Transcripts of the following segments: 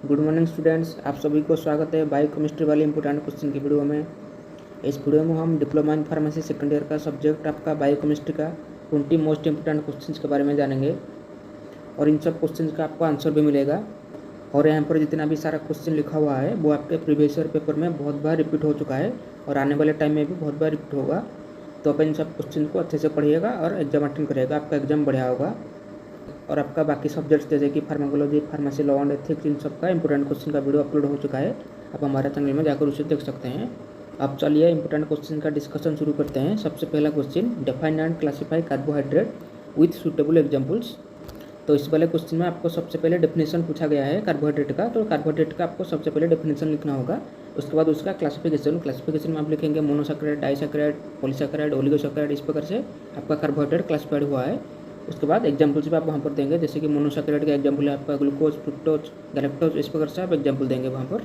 Good morning students, आप सभी को स्वागत है बायोकेमिस्ट्री वाले इंपॉर्टेंट क्वेश्चन की वीडियो में। इस वीडियो में हम diploma in pharmacy second year का सब्जेक्ट आपका बायोकेमिस्ट्री का 20 मोस्ट इंपॉर्टेंट क्वेश्चंस के बारे में जानेंगे और इन सब क्वेश्चंस का आपको आंसर भी मिलेगा। और यहाँ पर जितना भी सारा क्वेश्चन लिखा हुआ है वो आपके प्रीवियस ईयर पेपर में बहुत बार रिपीट हो चुका है और आने वाले टाइम में भी बहुत बार रिपीट होगा। तो आप इन सब क्वेश्चन को अच्छे से पढ़िएगा और एग्जाम अटेंड करिएगा, आपका एग्जाम बढ़िया होगा। और आपका बाकी सब्जेक्ट्स जैसे कि pharmacology, pharmacy, law and ethics, इन सब का इंपॉर्टेंट क्वेश्चन का वीडियो अपलोड हो चुका है, आप हमारे चैनल में जाकर उसे देख सकते हैं। अब चलिए इंपॉर्टेंट क्वेश्चन का डिस्कशन शुरू करते हैं। सबसे पहला question, define and classify carbohydrate with suitable examples. तो इस वाले क्वेश्चन में आपको सबसे पहले डेफिनेशन पूछा गया है कार्बोहाइड्रेट का। तो कार्बोहाइड्रेट का आपको सबसे पहले डेफिनेशन लिखना होगा, उसके बाद उसका क्लासिफिकेशन में आप लिखेंगे मोनोसैकेराइड, डाइसैकेराइड, पॉलीसैकेराइड, ओलिगोसैकेराइड, इस प्रकार से आपका कार्बोहाइड्रेट क्लासिफाइड हुआ है। उसके बाद एग्जाम्पल्स भी आप वहाँ पर देंगे, जैसे कि मोनोसैकेराइड का एग्जाम्पल है आपका ग्लूकोज, फ्रुक्टोज, गैलेक्टोज, इस प्रकार से आप एग्जाम्पल देंगे वहाँ पर।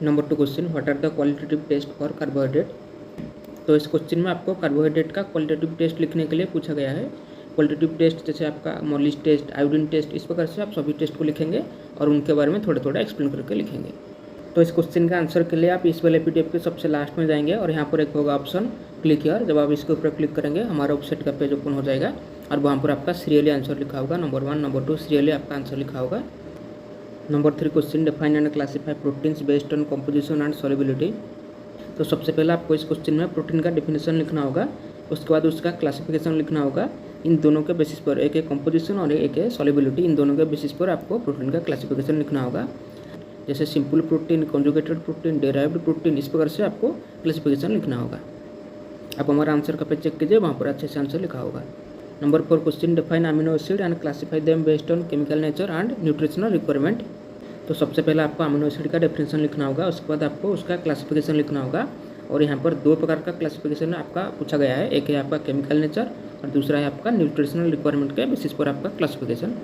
Number 2 question, what are the qualitative test for carbohydrate. तो इस क्वेश्चन में आपको कार्बोहाइड्रेट का क्वालिटेटिव टेस्ट लिखने के लिए पूछा गया है। क्वालिटेटिव टेस्ट जैसे आपका मोलिस टेस्ट, आयोडीन टेस्ट, इस प्रकार से आप सभी टेस्ट को लिखेंगे और उनके बारे में थोड़ा थोड़ा एक्सप्लेन करके लिखेंगे। तो इस क्वेश्चन का आंसर के लिए आप इस वाले पीडीएफ के सबसे लास्ट में जाएंगे और यहाँ पर एक होगा ऑप्शन क्लिक हियर। जब आप इसके ऊपर क्लिक करेंगे हमारा वेबसाइट का पेज ओपन हो जाएगा और वहाँ पर आपका सीरियली आंसर लिखा होगा, नंबर 1, नंबर 2 सीरियली आपका आंसर लिखा होगा। Number 3 question, define and classify proteins based on composition and solubility. तो सबसे पहले आपको इस क्वेश्चन में प्रोटीन का डिफिनेशन लिखना होगा, उसके बाद उसका क्लासिफिकेशन लिखना होगा। इन दोनों के बेसिस पर, एक है कंपोजिशन और एक है सॉल्युबिलिटी, इन दोनों के बेसिस पर आपको प्रोटीन का क्लासिफिकेशन लिखना होगा। जैसे simple protein, conjugated protein, derived protein, इस प्रकार से आपको क्लासिफिकेशन लिखना होगा। आप हमारा आंसर का पेज चेक कीजिए, वहाँ पर अच्छे से आंसर लिखा होगा। Number 4 question, define amino acid and classify them based on chemical nature and nutritional requirement. तो सबसे पहले आपको अमीनो एसिड का डेफिनेशन लिखना होगा, उसके बाद आपको उसका क्लासिफिकेशन लिखना होगा। और यहाँ पर 2 प्रकार का क्लासिफिकेशन आपका पूछा गया है, एक है आपका केमिकल नेचर और दूसरा है आपका न्यूट्रिशनल रिक्वायरमेंट के बेसिस पर आपका क्लासिफिकेशन।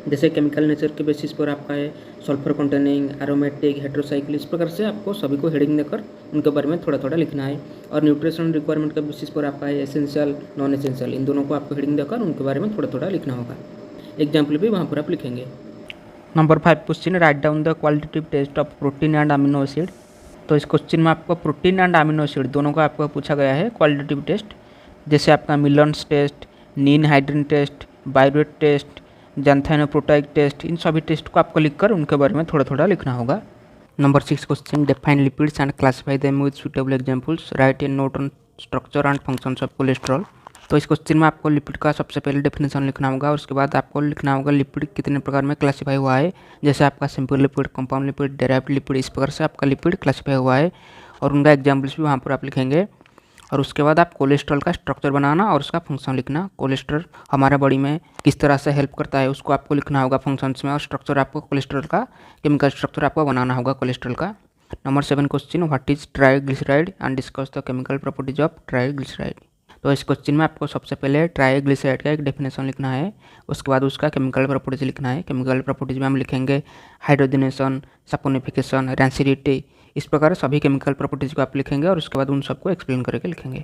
जैसे केमिकल नेचर के बेसिस पर आपका है सल्फर कंटेनिंग, एरोमेटिक, हेट्रोसाइक्लिक, इस प्रकार से आपको सभी को हेडिंग देकर उनके बारे में थोड़ा थोड़ा लिखना है। और न्यूट्रिशनल रिक्वायरमेंट के बेसिस पर आपका है एसेंशियल, नॉन एसेंशियल, इन दोनों को आपको हेडिंग देकर उनके बारे में थोड़ा थोड़ा लिखना होगा। एग्जाम्पल भी वहाँ पर आप लिखेंगे। Number 5 question, write down the qualitative test of protein and amino acid. तो इस क्वेश्चन में आपको प्रोटीन एंड अमीनो एसिड दोनों का आपको पूछा गया है क्वालिटेटिव टेस्ट, जैसे आपका मिलन्स टेस्ट, नीन हाइड्रिन टेस्ट, बायोरेट टेस्ट, जैंथाइनोप्रोटाइक टेस्ट, इन सभी टेस्ट को आपको लिखकर उनके बारे में थोड़ा थोड़ा लिखना होगा। Number 6 question, define lipids and classify them with suitable examples, right A note on structure and functions of cholesterol. तो इस क्वेश्चन में आपको लिपिड का सबसे पहले डेफिनेशन लिखना होगा और उसके बाद आपको लिखना होगा लिपिड कितने प्रकार में क्लासिफाई हुआ है, जैसे आपका simple lipid, compound lipid, derived lipid, इस प्रकार से आपका लिपिड क्लासिफाई हुआ है और उनका एग्जाम्पल्स भी वहाँ पर आप लिखेंगे। और उसके बाद आप कोलेस्ट्रॉल का स्ट्रक्चर बनाना और उसका फंक्शन लिखना। कोलेस्ट्रॉल हमारा बॉडी में किस तरह से हेल्प करता है उसको आपको लिखना होगा फंक्शंस में, और स्ट्रक्चर आपको कोलेस्ट्रॉल का केमिकल स्ट्रक्चर आपको बनाना होगा कोलेस्ट्रॉल का। Number 7 question, what is triglyceride and discuss the chemical properties of triglyceride. तो इस क्वेश्चन में आपको सबसे पहले ट्राइग्लिसराइड का एक डेफिनेशन लिखना है, उसके बाद उसका केमिकल प्रॉपर्टीज लिखना है। केमिकल प्रॉपर्टीज में हम लिखेंगे हाइड्रोजनेशन, सपोनिफिकेशन, रैंसिडिटी, इस प्रकार सभी केमिकल प्रॉपर्टीज को आप लिखेंगे और उसके बाद उन सबको एक्सप्लेन करके लिखेंगे।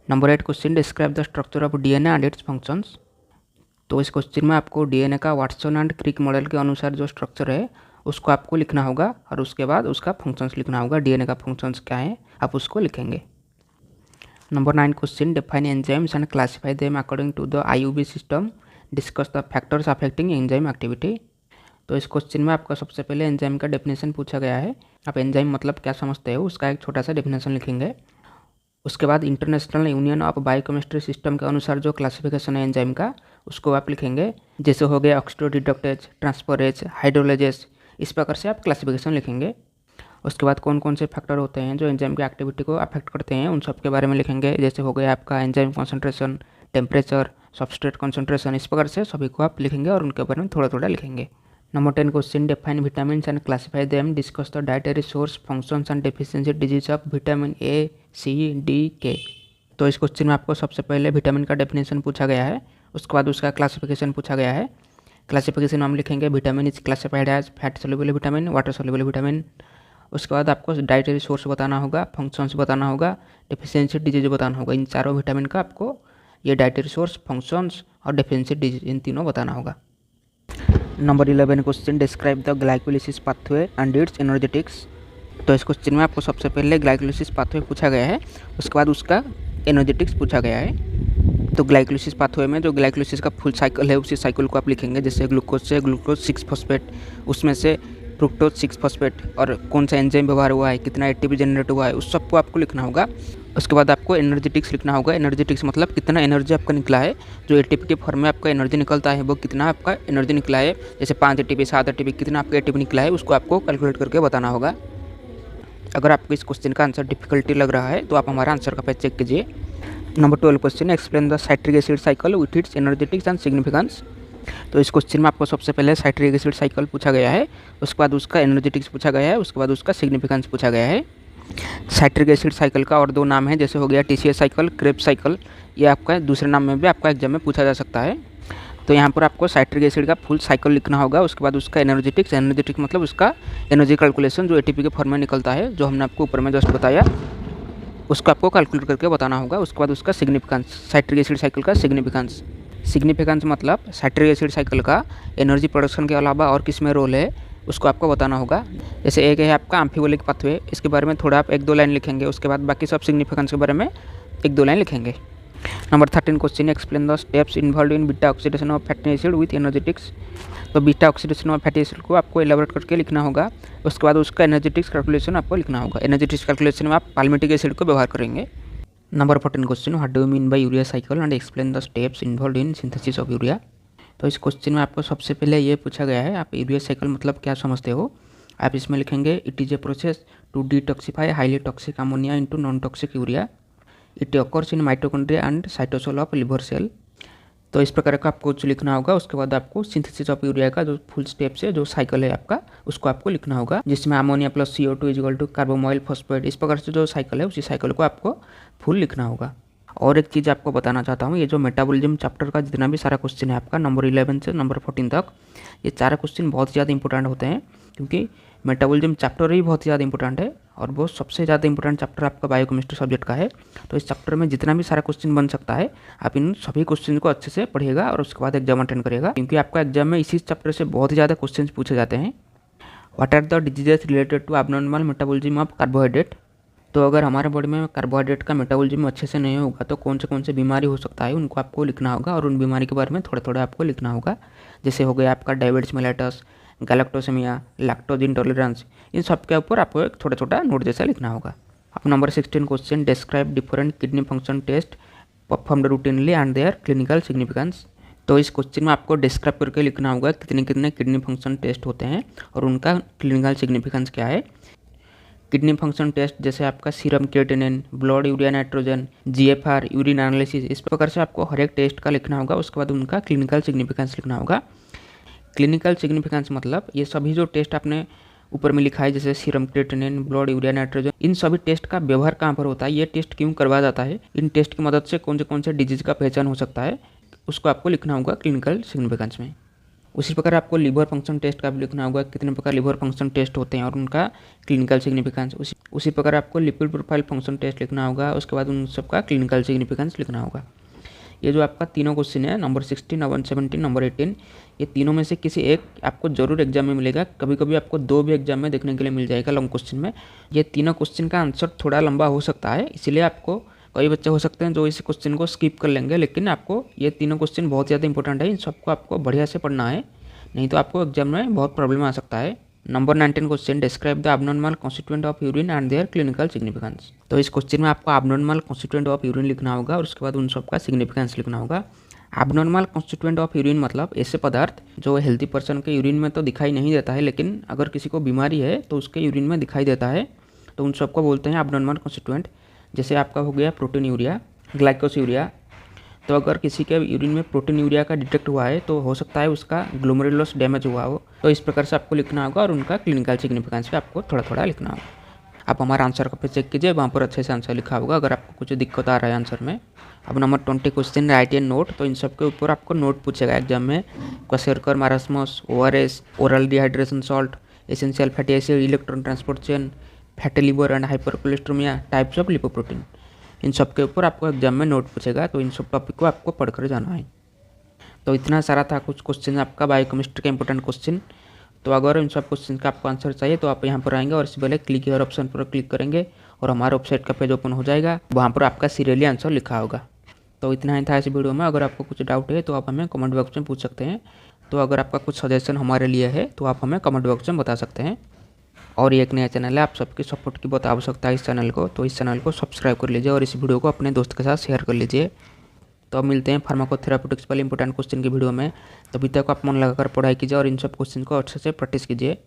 Number 8 question, describe the structure of DNA and it's functions. तो इस क्वेश्चन में आपको डीएनए का वाटसन एंड क्रिक मॉडल के अनुसार जो स्ट्रक्चर है उसको आपको लिखना होगा और उसके बाद उसका फंक्शंस लिखना होगा। डीएनए का फंक्शंस क्या है आप उसको लिखेंगे। Number 9 question, define enzymes and classify them according to the IUB system, discuss the factors affecting enzyme activity. तो इस क्वेश्चन में आपका सबसे पहले एंजाइम का डेफिनेशन पूछा गया है। आप एंजाइम मतलब क्या समझते हो उसका एक छोटा सा डेफिनेशन लिखेंगे। उसके बाद international union of biochemistry system के अनुसार जो क्लासिफिकेशन है एंजाइम का उसको आप लिखेंगे, जैसे हो गया ऑक्सीडोडिडक्टेज, ट्रांसफरेज, हाइड्रोलेजेस, इस प्रकार से आप क्लासिफिकेशन लिखेंगे। उसके बाद कौन कौन से फैक्टर होते हैं जो एंजाइम की एक्टिविटी को अफेक्ट करते हैं उन सब के बारे में लिखेंगे, जैसे हो गया आपका enzyme concentration, temperature, substrate concentration, इस प्रकार से सभी को आप लिखेंगे और उनके बारे में थोड़ा थोड़ा लिखेंगे। Number 10 question, define vitamins and classify them, discuss the dietary source, functions and deficiency disease of vitamin A, C, D, K. तो इस क्वेश्चन में आपको सबसे पहले विटामिन का डेफिनेशन पूछा गया है, उसके बाद उसका क्लासिफिकेशन पूछा गया है। क्लासिफिकेशन हम लिखेंगे vitamin is classified as fat soluble vitamin, water soluble vitamin. उसके बाद आपको डाइटरी सोर्स बताना होगा, फंक्शंस बताना होगा, डेफिशिएंसी डिजीज बताना होगा। इन चारों विटामिन का आपको ये डाइटरी सोर्स, फंक्शंस और डेफिशिएंसी डिजीज इन तीनों बताना होगा। Number 11 question, describe the glycolysis pathway and it's energetics. तो इस क्वेश्चन में आपको सबसे पहले ग्लाइकोलिसिस पाथवे पूछा गया है, उसके बाद उसका एनर्जेटिक्स पूछा गया है। तो ग्लाइकोलिसिस पाथवे में जो ग्लाइकोलिसिस का फुल साइकिल है उसी साइकिल को आप लिखेंगे, जैसे ग्लूकोज से ग्लूकोज 6 फॉस्फेट, उसमें से फ्रुक्टोज 6 फॉस्फेट और कौन सा एंजाइम व्यवहार हुआ है, कितना एटीपी जनरेट हुआ है, उस सबको आपको लिखना होगा। उसके बाद आपको एनर्जेटिक्स लिखना होगा। एनर्जेटिक्स मतलब कितना एनर्जी आपका निकला है, जो एटीपी के फॉर्म में आपका एनर्जी निकलता है वो कितना आपका एनर्जी निकला है, जैसे 5 एटीपी 7 एटीपी कितना आपका एटीपी निकला है उसको आपको कैलकुलेट करके बताना होगा। अगर आपको इस क्वेश्चन का आंसर डिफिकल्टी लग रहा है तो आप हमारा आंसर का पेज चेक कीजिए। Number 12 question, explain the citric acid cycle with its energetics and significance. तो इस क्वेश्चन में आपको सबसे पहले साइट्रिक एसिड साइकिल पूछा गया है, उसके बाद उसका एनर्जेटिक्स पूछा गया है, उसके बाद उसका सिग्निफिकेंस पूछा गया है। साइट्रिक एसिड साइकिल का और 2 नाम है, जैसे हो गया TCA साइकिल, क्रेब्स साइकिल, ये आपका दूसरे नाम में भी आपका एग्जाम में पूछा जा सकता है। तो यहाँ पर आपको साइट्रिक एसिड का फुल साइकिल लिखना होगा, उसके बाद उसका एनर्जेटिक्स, एनर्जेटिक मतलब उसका एनर्जी कैलकुलेशन जो एटीपी के फॉर्म में निकलता है, जो हमने आपको ऊपर में जस्ट बताया, उसको आपको कैलकुलेट करके बताना होगा। उसके बाद उसका सिग्निफिकेंस, साइट्रिक एसिड साइकिल का सिग्निफिकेंस। सिग्निफिकेंस मतलब साइट्रिक एसिड साइकिल का एनर्जी प्रोडक्शन के अलावा और किस में रोल है उसको आपको बताना होगा। जैसे एक है आपका एम्फीबोलिक पाथवे, इसके बारे में थोड़ा आप 1-2 लाइन लिखेंगे, उसके बाद बाकी सब सिग्निफिकेंस के बारे में 1-2 लाइन लिखेंगे। Number 13 question, explain the steps involve in beta oxidation of fatty acid with energetics. तो beta oxidation of fatty acid को आपको एलाबोरेट करके लिखना होगा, उसके बाद उसका एनर्जेटिक्स कैलकुलेशन आपको लिखना होगा। एनर्जेटिक्स कैलकुलेशन में आप पाल्मिटिक एसिड को व्यवहार करेंगे। Number 14 question, what do you mean by urea cycle and explain the steps involve in synthesis of urea. तो इस क्वेश्चन में आपको सबसे पहले ये पूछा गया है, आप यूरिया साइकिल मतलब क्या समझते हो। आप इसमें लिखेंगे, it is a process to detoxify highly toxic ammonia into non toxic urea, it occurs in mitochondria and cytosol of liver cell. तो इस प्रकार का आपको कुछ लिखना होगा। उसके बाद आपको सिंथेसिस ऑफ यूरिया का जो फुल स्टेप से जो साइकिल है आपका उसको आपको लिखना होगा, जिसमें ammonia plus CO2 equal to carbamoyl phosphate, इस प्रकार से जो साइकिल है उसी साइकिल को आपको फुल लिखना होगा। और एक चीज़ आपको बताना चाहता हूँ, ये जो मेटाबॉलिज्म चैप्टर का जितना भी सारा क्वेश्चन है आपका नंबर 11 से नंबर 14 तक, ये सारे क्वेश्चन बहुत ज़्यादा इंपॉर्टेंट होते हैं, क्योंकि मेटाबॉलिज्म चैप्टर ही बहुत ज़्यादा इंपॉर्टेंट है और वो सबसे ज़्यादा इंपॉर्टेंट चैप्टर आपका बायोकेमिस्ट्री सब्जेक्ट का है। तो इस चैप्टर में जितना भी सारा क्वेश्चन बन सकता है आप इन सभी क्वेश्चन को अच्छे से पढ़िएगा और उसके बाद एग्जाम अटेंड करेगा, क्योंकि आपका एग्जाम में इसी चैप्टर से बहुत ही ज़्यादा क्वेश्चन पूछे जाते हैं। What are the diseases related to abnormal metabolism of carbohydrate. तो अगर हमारे बॉडी में कार्बोहाइड्रेट का मेटाबॉलिज्म अच्छे से नहीं होगा तो कौन से बीमारी हो सकता है उनको आपको लिखना होगा, और उन बीमारी के बारे में थोड़ा थोड़ा आपको लिखना होगा। जैसे हो गया आपका diabetes mellitus, galactosemia, lactose intolerance, इन सब के ऊपर आपको एक छोटा छोटा नोट जैसा लिखना होगा। अब number 16 question, describe different kidney function test performed routinely and their clinical significance. तो इस क्वेश्चन में आपको डिस्क्राइब करके लिखना होगा कितने कितने किडनी फंक्शन टेस्ट होते हैं और उनका क्लिनिकल सिग्निफिकेंस क्या है। किडनी फंक्शन टेस्ट जैसे आपका serum creatinine, blood urea nitrogen, GFR, urine analysis, इस प्रकार से आपको हर एक टेस्ट का लिखना होगा। उसके बाद उनका क्लिनिकल सिग्निफिकेंस लिखना होगा। क्लिनिकल सिग्निफिकेंस मतलब ये सभी जो टेस्ट आपने ऊपर में लिखा है, जैसे serum creatinine, blood urea nitrogen, इन सभी टेस्ट का व्यवहार कहाँ पर होता है, ये टेस्ट क्यों करवाया जाता है, इन टेस्ट की मदद से कौन से डिजीज का पहचान हो सकता है, उसको आपको लिखना होगा क्लिनिकल सिग्निफिकेंस में। उसी प्रकार आपको लिवर फंक्शन टेस्ट का भी लिखना होगा, कितने प्रकार लिवर फंक्शन टेस्ट होते हैं और उनका क्लिनिकल सिग्निफिकेंस। उसी प्रकार आपको लिपिड प्रोफाइल फंक्शन टेस्ट लिखना होगा, उसके बाद उन सबका क्लिनिकल सिग्निफिकेंस लिखना होगा। ये जो आपका तीनों क्वेश्चन है, नंबर 16, नंबर 17, नंबर 18, ये तीनों में से किसी एक आपको जरूर एग्जाम में मिलेगा। कभी कभी आपको 2 भी एग्जाम में देखने के लिए मिल जाएगा लॉन्ग क्वेश्चन में। ये तीनों क्वेश्चन का आंसर थोड़ा लंबा हो सकता है, इसलिए आपको कई बच्चे हो सकते हैं जो इस क्वेश्चन को स्किप कर लेंगे, लेकिन आपको ये तीनों क्वेश्चन बहुत ज़्यादा इंपॉर्टेंट है, इन सबको आपको बढ़िया से पढ़ना है, नहीं तो आपको एग्जाम में बहुत प्रॉब्लम आ सकता है। Number 19 question, describe the abnormal constituent of urine and their clinical significance. तो इस क्वेश्चन में आपको एबनॉर्मल कॉन्स्टिट्यूएंट ऑफ यूरिन लिखना होगा और उसके बाद उन सबका सिग्निफिकेंस लिखना होगा। एबनॉर्मल कॉन्स्टिट्यूएंट ऑफ यूरिन मतलब ऐसे पदार्थ जो हेल्दी पर्सन के यूरिन में तो दिखाई नहीं देता है, लेकिन अगर किसी को बीमारी है तो उसके यूरिन में दिखाई देता है, तो उन सबको बोलते हैं एबनॉर्मल कॉन्स्टिट्यूएंट। जैसे आपका हो गया प्रोटीन यूरिया, ग्लाइकोस यूरिया। तो अगर किसी के यूरिन में प्रोटीन यूरिया का डिटेक्ट हुआ है तो हो सकता है उसका ग्लोमेरुलस डैमेज हुआ हो, तो इस प्रकार से आपको लिखना होगा और उनका क्लिनिकल सिग्निफिकेंस भी आपको थोड़ा थोड़ा लिखना होगा। आप हमारा आंसर का चेक कीजिए, वहाँ पर अच्छे से आंसर लिखा होगा अगर आपको कुछ दिक्कत आ रहा है आंसर में। अब नंबर 20 क्वेश्चन, राइट ए नोट। तो इन सब के ऊपर आपको नोट पूछेगा एग्जाम में, kwashiorkor marasmus, ORS, oral dehydration salt, essential fatty acid, electron transport chain, fatty liver and hypercholesterolemia, types of lipoprotein, इन सब के ऊपर आपको एग्जाम में नोट पूछेगा, तो इन सब टॉपिक को आपको पढ़कर जाना है। तो इतना सारा था कुछ क्वेश्चन आपका बायोकेमिस्ट्री का इंपॉर्टेंट क्वेश्चन। तो अगर इन सब क्वेश्चन का आपको आंसर चाहिए तो आप यहाँ पर आएंगे और इससे पहले क्लिक हियर ऑप्शन पर क्लिक करेंगे और हमारे वेबसाइट का पेज ओपन हो जाएगा। वहाँ पर आपका सीरियली आंसर लिखा होगा। तो इतना ही था इस वीडियो में। अगर आपको कुछ डाउट है तो आप हमें कमेंट बॉक्स में पूछ सकते हैं। तो अगर आपका कुछ सजेशन हमारे लिए है तो आप हमें कमेंट बॉक्स में बता सकते हैं। और ये एक नया चैनल है, आप सबकी सपोर्ट की बहुत आवश्यकता है इस चैनल को, तो इस चैनल को सब्सक्राइब कर लीजिए और इस वीडियो को अपने दोस्त के साथ शेयर कर लीजिए। तो अब मिलते हैं फार्माकोथेराप्यूटिक्स वाले इंपॉर्टेंट क्वेश्चन की वीडियो में। तभी तक आप मन लगाकर पढ़ाई कीजिए और इन सब क्वेश्चन को अच्छे से प्रैक्टिस कीजिए।